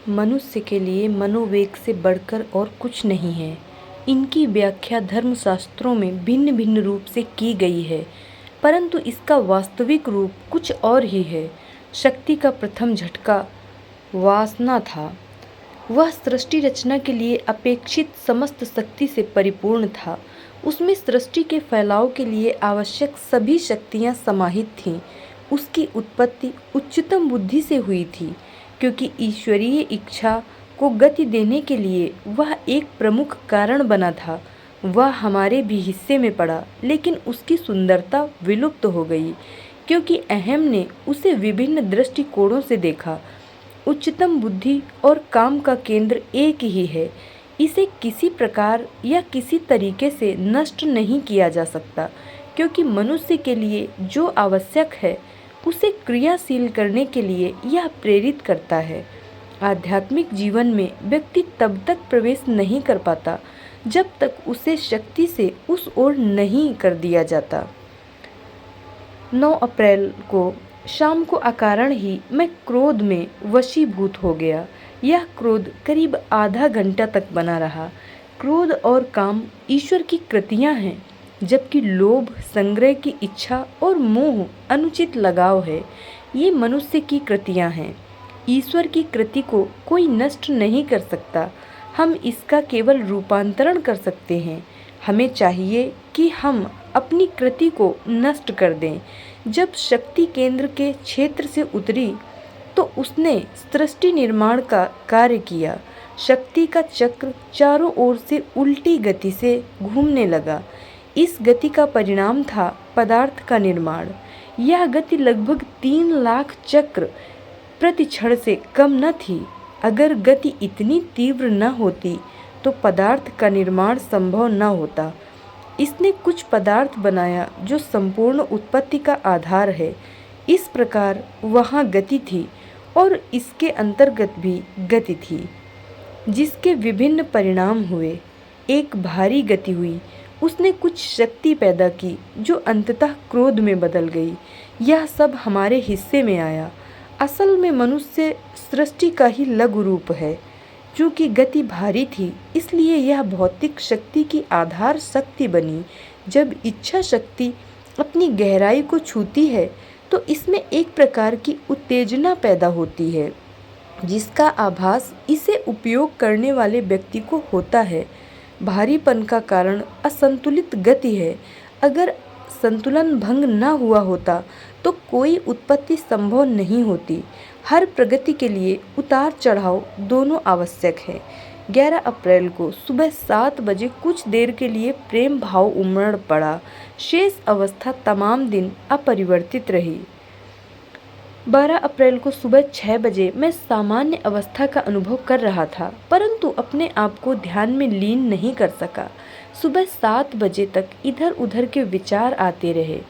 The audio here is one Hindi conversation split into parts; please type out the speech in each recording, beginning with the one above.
मनुष्य के लिए मनोवेग से बढ़कर और कुछ नहीं है। इनकी व्याख्या धर्मशास्त्रों में भिन्न भिन्न रूप से की गई है, परंतु इसका वास्तविक रूप कुछ और ही है। शक्ति का प्रथम झटका वासना था। वह सृष्टि रचना के लिए अपेक्षित समस्त शक्ति से परिपूर्ण था। उसमें सृष्टि के फैलाव के लिए आवश्यक सभी शक्तियाँ समाहित थीं। उसकी उत्पत्ति उच्चतम बुद्धि से हुई थी, क्योंकि ईश्वरीय इच्छा को गति देने के लिए वह एक प्रमुख कारण बना था। वह हमारे भी हिस्से में पड़ा, लेकिन उसकी सुंदरता विलुप्त हो गई, क्योंकि अहम ने उसे विभिन्न दृष्टिकोणों से देखा। उच्चतम बुद्धि और काम का केंद्र एक ही है। इसे किसी प्रकार या किसी तरीके से नष्ट नहीं किया जा सकता, क्योंकि मनुष्य के लिए जो आवश्यक है उसे क्रियाशील करने के लिए यह प्रेरित करता है। आध्यात्मिक जीवन में व्यक्ति तब तक प्रवेश नहीं कर पाता जब तक उसे शक्ति से उस ओर नहीं कर दिया जाता। 9 अप्रैल को शाम को अकारण ही मैं क्रोध में वशीभूत हो गया। यह क्रोध करीब आधा घंटा तक बना रहा। क्रोध और काम ईश्वर की कृतियां हैं, जबकि लोभ, संग्रह की इच्छा और मोह अनुचित लगाव है। ये मनुष्य की कृतियां हैं। ईश्वर की कृति को कोई नष्ट नहीं कर सकता। हम इसका केवल रूपांतरण कर सकते हैं। हमें चाहिए कि हम अपनी कृति को नष्ट कर दें। जब शक्ति केंद्र के क्षेत्र से उतरी तो उसने सृष्टि निर्माण का कार्य किया। शक्ति का चक्र चारों ओर से उल्टी गति से घूमने लगा। इस गति का परिणाम था पदार्थ का निर्माण। यह गति लगभग 3 लाख चक्र प्रति क्षण से कम न थी। अगर गति इतनी तीव्र न होती तो पदार्थ का निर्माण संभव न होता। इसने कुछ पदार्थ बनाया जो संपूर्ण उत्पत्ति का आधार है। इस प्रकार वहाँ गति थी और इसके अंतर्गत भी गति थी, जिसके विभिन्न परिणाम हुए। एक भारी गति हुई। उसने कुछ शक्ति पैदा की जो अंततः क्रोध में बदल गई। यह सब हमारे हिस्से में आया। असल में मनुष्य सृष्टि का ही लघु रूप है। चूँकि गति भारी थी, इसलिए यह भौतिक शक्ति की आधार शक्ति बनी। जब इच्छा शक्ति अपनी गहराई को छूती है तो इसमें एक प्रकार की उत्तेजना पैदा होती है, जिसका आभास इसे उपयोग करने वाले व्यक्ति को होता है। भारीपन का कारण असंतुलित गति है। अगर संतुलन भंग न हुआ होता तो कोई उत्पत्ति संभव नहीं होती। हर प्रगति के लिए उतार चढ़ाव दोनों आवश्यक है। 11 अप्रैल को सुबह 7 बजे कुछ देर के लिए प्रेम भाव उमड़ पड़ा। शेष अवस्था तमाम दिन अपरिवर्तित रही। 12 अप्रैल को सुबह 6 बजे मैं सामान्य अवस्था का अनुभव कर रहा था, परंतु अपने आप को ध्यान में लीन नहीं कर सका। सुबह 7 बजे तक इधर उधर के विचार आते रहे।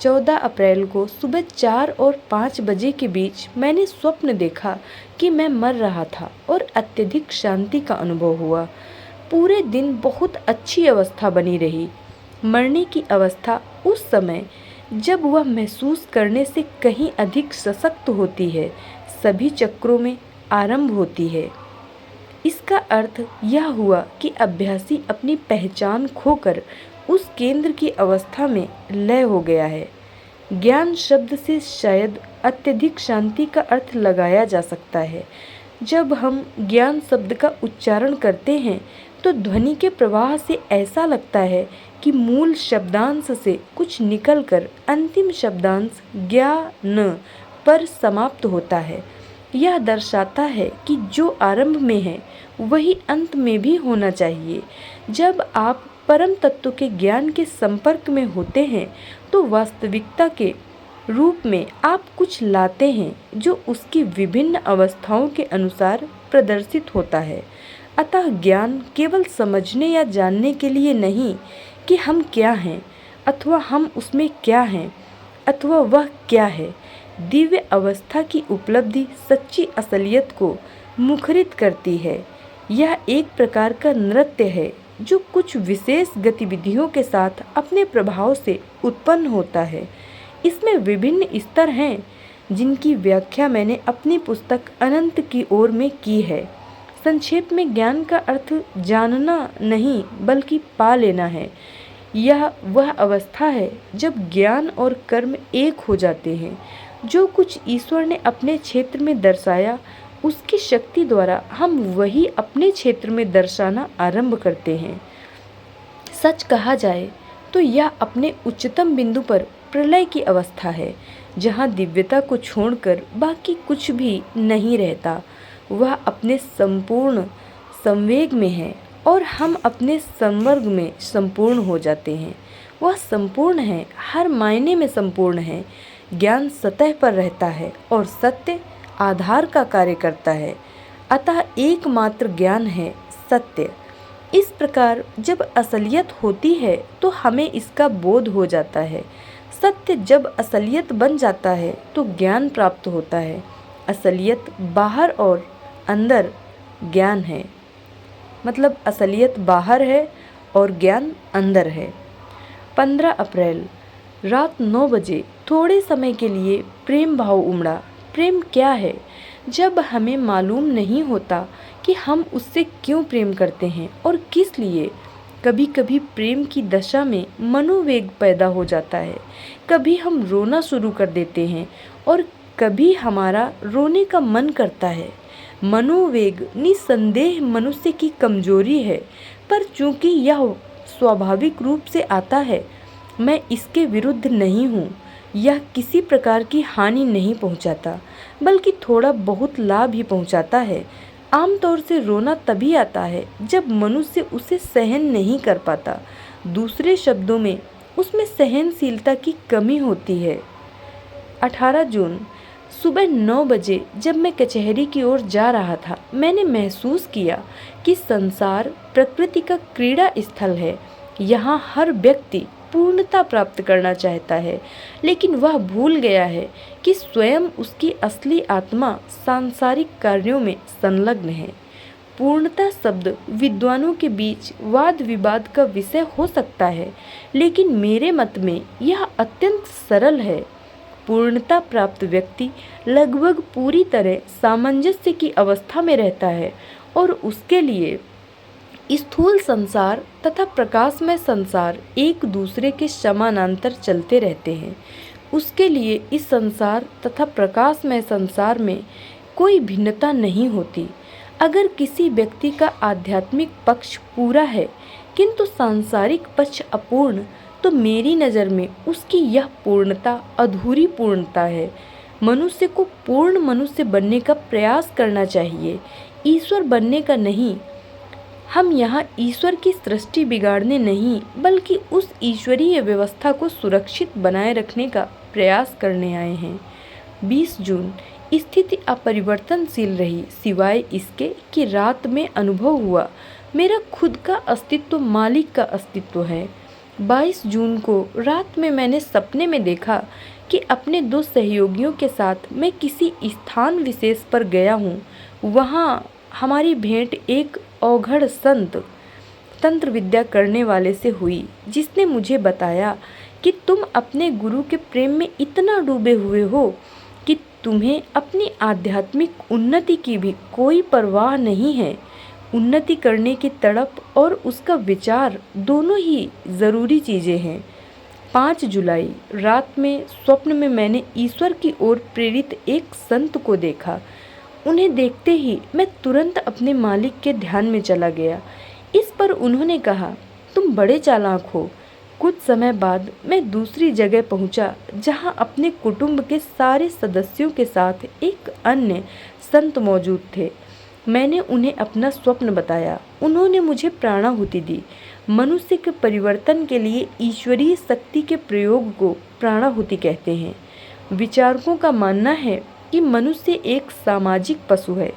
14 अप्रैल को सुबह 4 और 5 बजे के बीच मैंने स्वप्न देखा कि मैं मर रहा था और अत्यधिक शांति का अनुभव हुआ। पूरे दिन बहुत अच्छी अवस्था बनी रही। मरने की अवस्था उस समय जब वह महसूस करने से कहीं अधिक सशक्त होती है, सभी चक्रों में आरंभ होती है। इसका अर्थ यह हुआ कि अभ्यासी अपनी पहचान खोकर उस केंद्र की अवस्था में लय हो गया है। ज्ञान शब्द से शायद अत्यधिक शांति का अर्थ लगाया जा सकता है। जब हम ज्ञान शब्द का उच्चारण करते हैं तो ध्वनि के प्रवाह से ऐसा लगता है कि मूल शब्दांश से कुछ निकलकर अंतिम शब्दांश ज्ञान पर समाप्त होता है। यह दर्शाता है कि जो आरंभ में है वही अंत में भी होना चाहिए। जब आप परम तत्व के ज्ञान के संपर्क में होते हैं तो वास्तविकता के रूप में आप कुछ लाते हैं जो उसकी विभिन्न अवस्थाओं के अनुसार प्रदर्शित होता है। अतः ज्ञान केवल समझने या जानने के लिए नहीं कि हम क्या हैं अथवा हम उसमें क्या हैं अथवा वह क्या है। दिव्य अवस्था की उपलब्धि सच्ची असलियत को मुखरित करती है। यह एक प्रकार का नृत्य है जो कुछ विशेष गतिविधियों के साथ अपने प्रभाव से उत्पन्न होता है। इसमें विभिन्न स्तर हैं। जिनकी व्याख्या मैंने अपनी पुस्तक अनंत की ओर में की है। संक्षेप में ज्ञान का अर्थ जानना नहीं बल्कि पा लेना है। यह वह अवस्था है जब ज्ञान और कर्म एक हो जाते हैं। जो कुछ ईश्वर ने अपने क्षेत्र में दर्शाया, उसकी शक्ति द्वारा हम वही अपने क्षेत्र में दर्शाना आरंभ करते हैं। सच कहा जाए तो यह अपने उच्चतम बिंदु पर प्रलय की अवस्था है, जहाँ दिव्यता को छोड़कर बाकी कुछ भी नहीं रहता। वह अपने संपूर्ण संवेग में है और हम अपने संवर्ग में संपूर्ण हो जाते हैं। वह संपूर्ण है, हर मायने में संपूर्ण है। ज्ञान सतह पर रहता है और सत्य आधार का कार्य करता है। अतः एकमात्र ज्ञान है सत्य। इस प्रकार जब असलियत होती है तो हमें इसका बोध हो जाता है। सत्य जब असलियत बन जाता है तो ज्ञान प्राप्त होता है। असलियत बाहर और अंदर ज्ञान है, मतलब असलियत बाहर है और ज्ञान अंदर है। 15 अप्रैल रात 9 बजे थोड़े समय के लिए प्रेम भाव उमड़ा। प्रेम क्या है? जब हमें मालूम नहीं होता कि हम उससे क्यों प्रेम करते हैं और किस लिए। कभी कभी प्रेम की दशा में मनोवेग पैदा हो जाता है। कभी हम रोना शुरू कर देते हैं और कभी हमारा रोने का मन करता है। मनोवेग निसंदेह मनुष्य की कमजोरी है, पर चूंकि यह स्वाभाविक रूप से आता है, मैं इसके विरुद्ध नहीं हूँ। यह किसी प्रकार की हानि नहीं पहुँचाता, बल्कि थोड़ा बहुत लाभ ही पहुँचाता है। आमतौर से रोना तभी आता है जब मनुष्य उसे सहन नहीं कर पाता। दूसरे शब्दों में, उसमें सहनशीलता की कमी होती है। 18 जून सुबह 9 बजे जब मैं कचहरी की ओर जा रहा था, मैंने महसूस किया कि संसार प्रकृति का क्रीड़ा स्थल है। यहाँ हर व्यक्ति पूर्णता प्राप्त करना चाहता है, लेकिन वह भूल गया है कि स्वयं उसकी असली आत्मा सांसारिक कार्यों में संलग्न है। पूर्णता शब्द विद्वानों के बीच वाद विवाद का विषय हो सकता है, लेकिन मेरे मत में यह अत्यंत सरल है। पूर्णता प्राप्त व्यक्ति लगभग पूरी तरह सामंजस्य की अवस्था में रहता है और उसके लिए स्थूल संसार तथा प्रकाशमय संसार एक दूसरे के समानांतर चलते रहते हैं। उसके लिए इस संसार तथा प्रकाशमय संसार में कोई भिन्नता नहीं होती। अगर किसी व्यक्ति का आध्यात्मिक पक्ष पूरा है किंतु सांसारिक पक्ष अपूर्ण, तो मेरी नज़र में उसकी यह पूर्णता अधूरी पूर्णता है। मनुष्य को पूर्ण मनुष्य बनने का प्रयास करना चाहिए, ईश्वर बनने का नहीं। हम यहाँ ईश्वर की सृष्टि बिगाड़ने नहीं, बल्कि उस ईश्वरीय व्यवस्था को सुरक्षित बनाए रखने का प्रयास करने आए हैं। 20 जून स्थिति अपरिवर्तनशील रही, सिवाय इसके कि रात में अनुभव हुआ मेरा खुद का अस्तित्व मालिक का अस्तित्व है। 22 जून को रात में मैंने सपने में देखा कि अपने 2 सहयोगियों के साथ मैं किसी स्थान विशेष पर गया हूँ। वहाँ हमारी भेंट एक औघड़ संत तंत्र विद्या करने वाले से हुई, जिसने मुझे बताया कि तुम अपने गुरु के प्रेम में इतना डूबे हुए हो कि तुम्हें अपनी आध्यात्मिक उन्नति की भी कोई परवाह नहीं है। उन्नति करने की तड़प और उसका विचार दोनों ही ज़रूरी चीज़ें हैं। 5 जुलाई रात में स्वप्न में मैंने ईश्वर की ओर प्रेरित एक संत को देखा। उन्हें देखते ही मैं तुरंत अपने मालिक के ध्यान में चला गया। इस पर उन्होंने कहा, तुम बड़े चालाक हो। कुछ समय बाद मैं दूसरी जगह पहुंचा, जहां अपने कुटुंब के सारे सदस्यों के साथ एक अन्य संत मौजूद थे। मैंने उन्हें अपना स्वप्न बताया। उन्होंने मुझे प्राणाहुति दी। मनुष्य के परिवर्तन के लिए ईश्वरीय शक्ति के प्रयोग को प्राणाहुति कहते हैं। विचारकों का मानना है कि मनुष्य एक सामाजिक पशु है।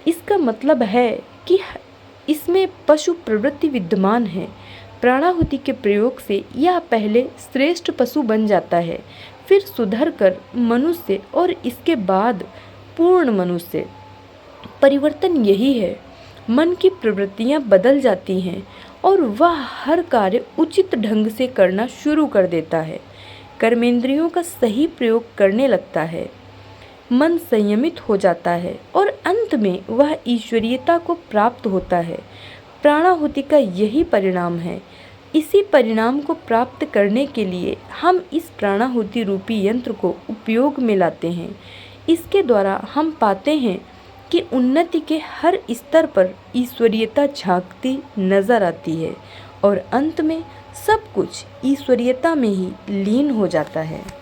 इसका मतलब है कि इसमें पशु प्रवृत्ति विद्यमान है। प्राणाहुति के प्रयोग से यह पहले श्रेष्ठ पशु बन जाता है, फिर सुधर कर मनुष्य और इसके बाद पूर्ण मनुष्य। परिवर्तन यही है। मन की प्रवृत्तियां बदल जाती हैं और वह हर कार्य उचित ढंग से करना शुरू कर देता है। कर्मेंद्रियों का सही प्रयोग करने लगता है। मन संयमित हो जाता है और अंत में वह ईश्वरीयता को प्राप्त होता है। प्राणाहुति का यही परिणाम है। इसी परिणाम को प्राप्त करने के लिए हम इस प्राणाहुति रूपी यंत्र को उपयोग में लाते हैं। इसके द्वारा हम पाते हैं कि उन्नति के हर स्तर पर ईश्वरीयता झांकती नजर आती है और अंत में सब कुछ ईश्वरीयता में ही लीन हो जाता है।